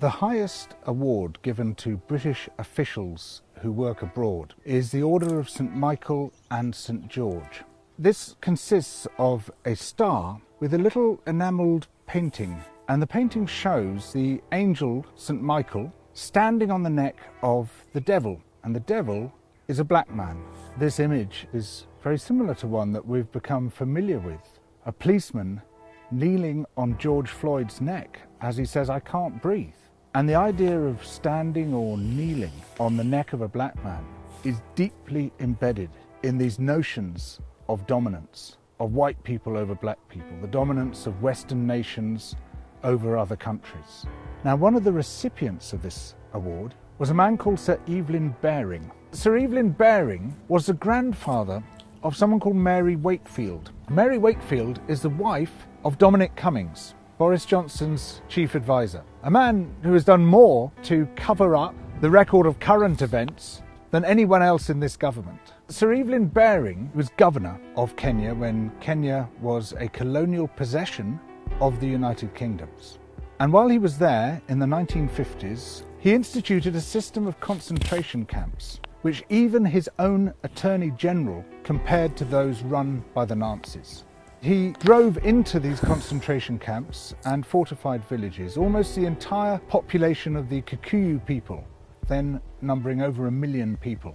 The highest award given to British officials who work abroad is the Order of St Michael and St George. This consists of a star with a little enamelled painting, and the painting shows the angel St Michael standing on the neck of the devil, and the devil is a black man. This image is very similar to one that we've become familiar with. A policeman kneeling on George Floyd's neck as he says, "I can't breathe." And the idea of standing or kneeling on the neck of a black man is deeply embedded in these notions of dominance, of white people over black people, the dominance of Western nations over other countries. Now, one of the recipients of this award was a man called Sir Evelyn Baring. Sir Evelyn Baring was the grandfather of someone called Mary Wakefield. Mary Wakefield is the wife of Dominic Cummings, Boris Johnson's chief advisor, a man who has done more to cover up the record of current events than anyone else in this government. Sir Evelyn Baring was governor of Kenya when Kenya was a colonial possession of the United Kingdoms. And while he was there in the 1950s, he instituted a system of concentration camps, which even his own Attorney General compared to those run by the Nazis. He drove into these concentration camps and fortified villages. Almost the entire population of the Kikuyu people, then numbering over 1 million people.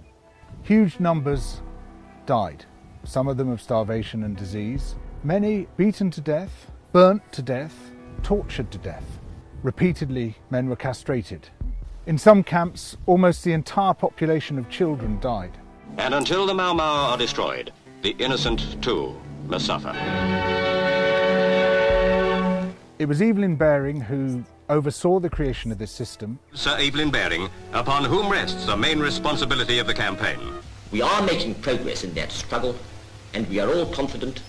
Huge numbers died, some of them of starvation and disease. Many beaten to death, burnt to death, tortured to death. Repeatedly, men were castrated. In some camps, almost the entire population of children died. And until the Mau Mau are destroyed, the innocent too must suffer. It was Evelyn Baring who oversaw the creation of this system. Sir Evelyn Baring, upon whom rests the main responsibility of the campaign. We are making progress in that struggle, and we are all confident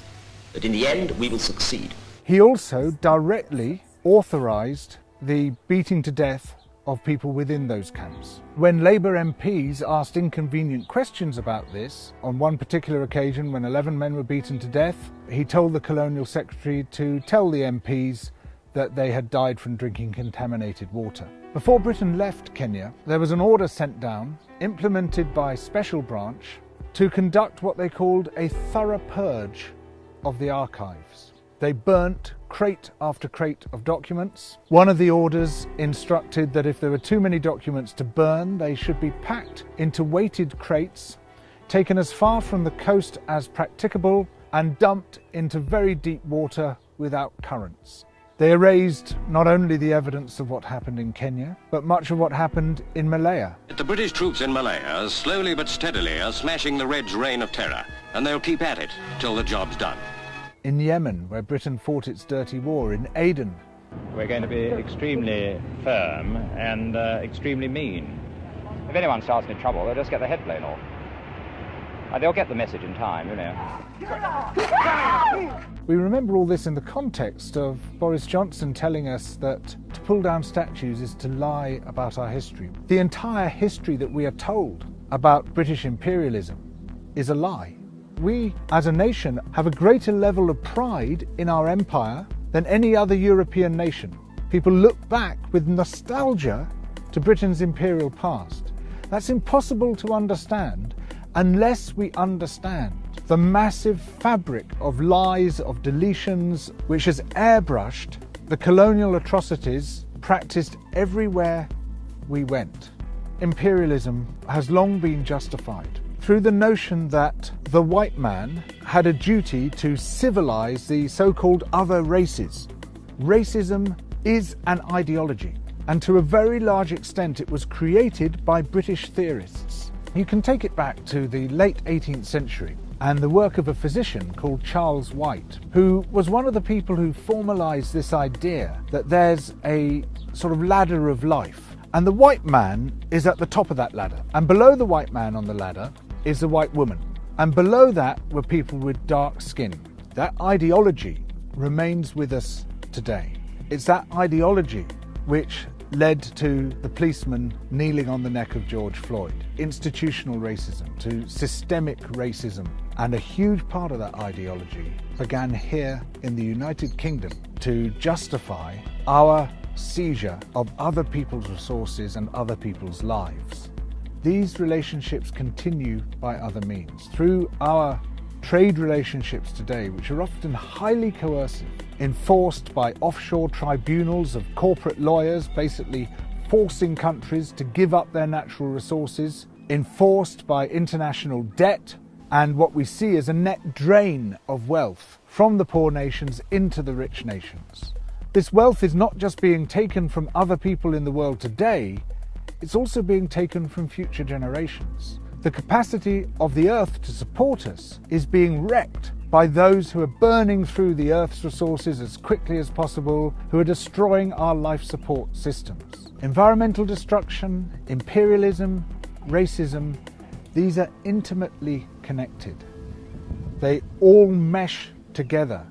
that in the end we will succeed. He also directly authorised the beating to death of people within those camps. When Labour MPs asked inconvenient questions about this, on one particular occasion when 11 men were beaten to death, he told the Colonial Secretary to tell the MPs that they had died from drinking contaminated water. Before Britain left Kenya, there was an order sent down, implemented by Special Branch, to conduct what they called a thorough purge of the archives. They burnt crate after crate of documents. One of the orders instructed that if there were too many documents to burn, they should be packed into weighted crates, taken as far from the coast as practicable, and dumped into very deep water without currents. They erased not only the evidence of what happened in Kenya, but much of what happened in Malaya. The British troops in Malaya, slowly but steadily, are smashing the Red's reign of terror, and they'll keep at it till the job's done. In Yemen, where Britain fought its dirty war, in Aden. We're going to be extremely firm and extremely mean. If anyone starts any trouble, they'll just get the head blown off. They'll get the message in time, you know. We remember all this in the context of Boris Johnson telling us that to pull down statues is to lie about our history. The entire history that we are told about British imperialism is a lie. We, as a nation, have a greater level of pride in our empire than any other European nation. People look back with nostalgia to Britain's imperial past. That's impossible to understand unless we understand the massive fabric of lies, of deletions, which has airbrushed the colonial atrocities practiced everywhere we went. Imperialism has long been justified through the notion that the white man had a duty to civilize the so-called other races. Racism is an ideology, and to a very large extent it was created by British theorists. You can take it back to the late 18th century and the work of a physician called Charles White, who was one of the people who formalized this idea that there's a sort of ladder of life, and the white man is at the top of that ladder, and below the white man on the ladder is the white woman, and below that were people with dark skin. That ideology remains with us today. It's that ideology which led to the policeman kneeling on the neck of George Floyd, institutional racism, to systemic racism, and a huge part of that ideology began here in the United Kingdom to justify our seizure of other people's resources and other people's lives. These relationships continue by other means, through our trade relationships today, which are often highly coercive, enforced by offshore tribunals of corporate lawyers, basically forcing countries to give up their natural resources, enforced by international debt, and what we see is a net drain of wealth from the poor nations into the rich nations. This wealth is not just being taken from other people in the world today, it's also being taken from future generations. The capacity of the earth to support us is being wrecked by those who are burning through the earth's resources as quickly as possible, who are destroying our life support systems. Environmental destruction, imperialism, racism, these are intimately connected. They all mesh together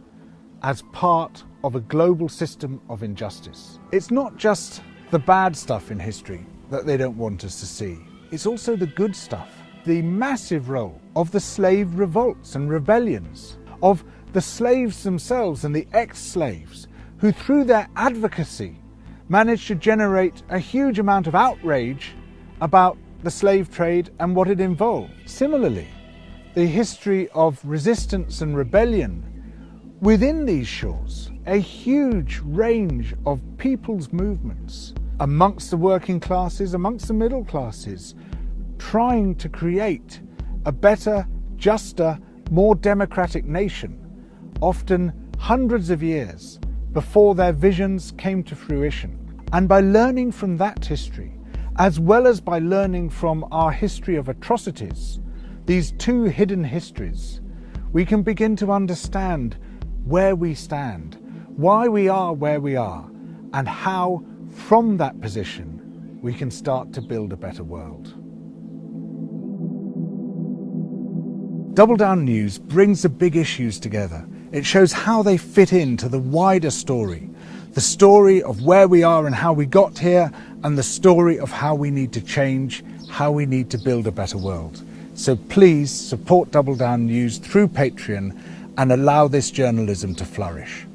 as part of a global system of injustice. It's not just the bad stuff in history that they don't want us to see. It's also the good stuff. The massive role of the slave revolts and rebellions, of the slaves themselves and the ex-slaves, who through their advocacy managed to generate a huge amount of outrage about the slave trade and what it involved. Similarly, the history of resistance and rebellion within these shores, a huge range of people's movements amongst the working classes, amongst the middle classes, trying to create a better, juster, more democratic nation, often hundreds of years before their visions came to fruition. And by learning from that history, as well as by learning from our history of atrocities, these two hidden histories, we can begin to understand where we stand, why we are where we are, and how, from that position, we can start to build a better world. Double Down News brings the big issues together. It shows how they fit into the wider story. The story of where we are and how we got here, and the story of how we need to change, how we need to build a better world. So please support Double Down News through Patreon and allow this journalism to flourish.